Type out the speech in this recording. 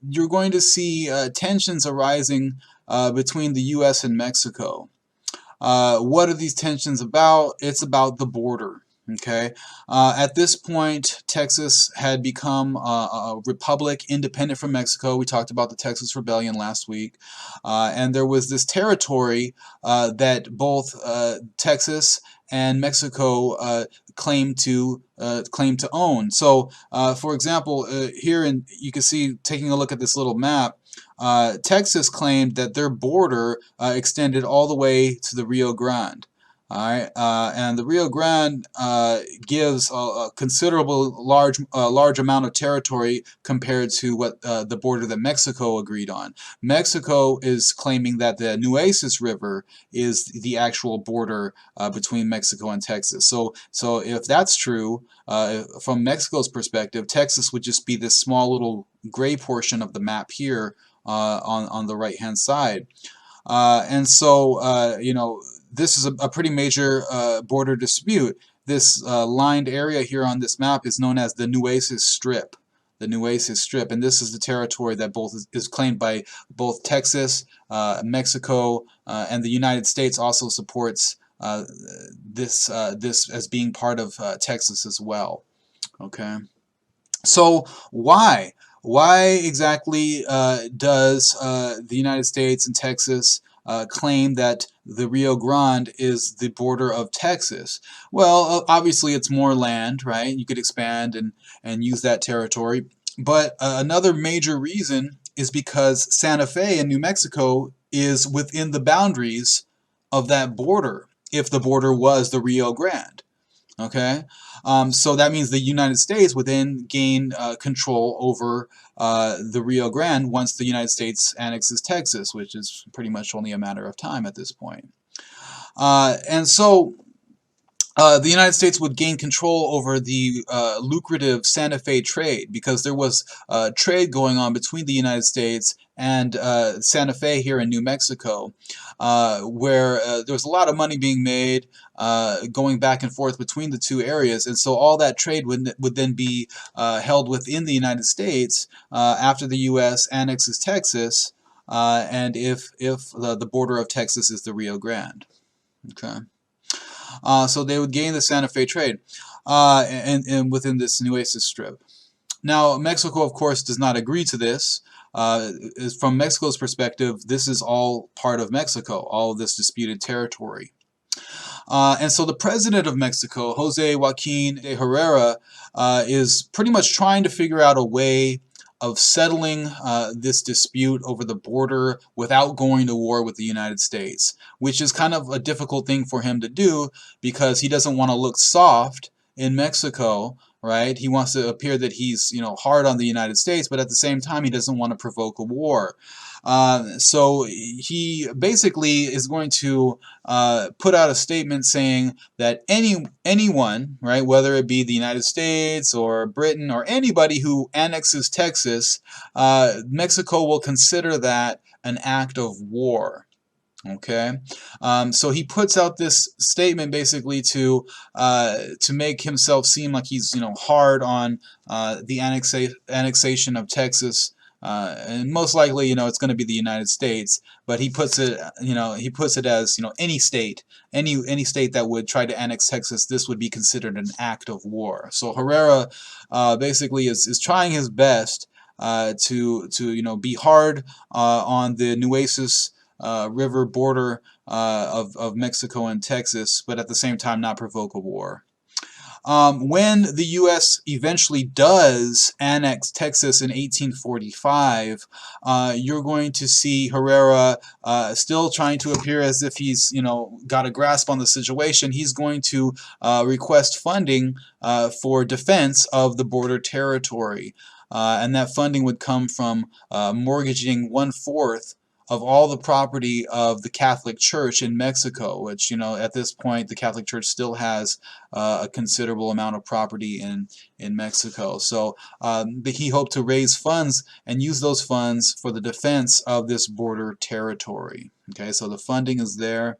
you're going to see tensions arising between the U.S. and Mexico. What are these tensions about? It's about the border. Okay. At this point, Texas had become a republic independent from Mexico. We talked about the Texas Rebellion last week. And there was this territory that both Texas and Mexico claimed to own. So, for example, here you can see, taking a look at this little map, Texas claimed that their border extended all the way to the Rio Grande. All right, and the Rio Grande gives a considerable large amount of territory compared to what the border that Mexico agreed on. Mexico is claiming that the Nueces River is the actual border between Mexico and Texas. So if that's true, from Mexico's perspective, Texas would just be this small little gray portion of the map here on the right hand side. And so, this is a pretty major border dispute. This lined area here on this map is known as the Nueces Strip. The Nueces Strip, and this is the territory that is claimed by both Texas, Mexico, and the United States also supports this as being part of Texas as well. Okay, so why? Why exactly does the United States and Texas claim that the Rio Grande is the border of Texas? Well, obviously it's more land, right? You could expand and use that territory. But another major reason is because Santa Fe in New Mexico is within the boundaries of that border, if the border was the Rio Grande. Okay, so that means the United States would then gain control over the Rio Grande once the United States annexes Texas, which is pretty much only a matter of time at this point. And so the United States would gain control over the lucrative Santa Fe trade, because there was trade going on between the United States and Santa Fe here in New Mexico, where there was a lot of money being made going back and forth between the two areas, and so all that trade would then be held within the United States after the U.S. annexes Texas, and if the border of Texas is the Rio Grande. Okay. So they would gain the Santa Fe trade and within this Nueces Strip. Now, Mexico, of course, does not agree to this. From Mexico's perspective, this is all part of Mexico, all of this disputed territory. And so the president of Mexico, Jose Joaquin de Herrera, is pretty much trying to figure out a way of settling this dispute over the border without going to war with the United States, which is kind of a difficult thing for him to do because he doesn't want to look soft in Mexico, right? He wants to appear that he's, hard on the United States, but at the same time, he doesn't want to provoke a war. So he basically is going to put out a statement saying that anyone, right, whether it be the United States or Britain or anybody who annexes Texas, Mexico will consider that an act of war. Okay, so he puts out this statement basically to make himself seem like he's hard on the annexation of Texas, and most likely it's going to be the United States. But he puts it as any state, any state that would try to annex Texas, this would be considered an act of war. So Herrera basically is trying his best to be hard on the Nueces River border of Mexico and Texas, but at the same time not provoke a war. When the U.S. eventually does annex Texas in 1845, you're going to see Herrera still trying to appear as if he's got a grasp on the situation. He's going to request funding for defense of the border territory, and that funding would come from mortgaging 1/4 of all the property of the Catholic Church in Mexico, which, at this point, the Catholic Church still has a considerable amount of property in Mexico. So he hoped to raise funds and use those funds for the defense of this border territory. Okay, so the funding is there.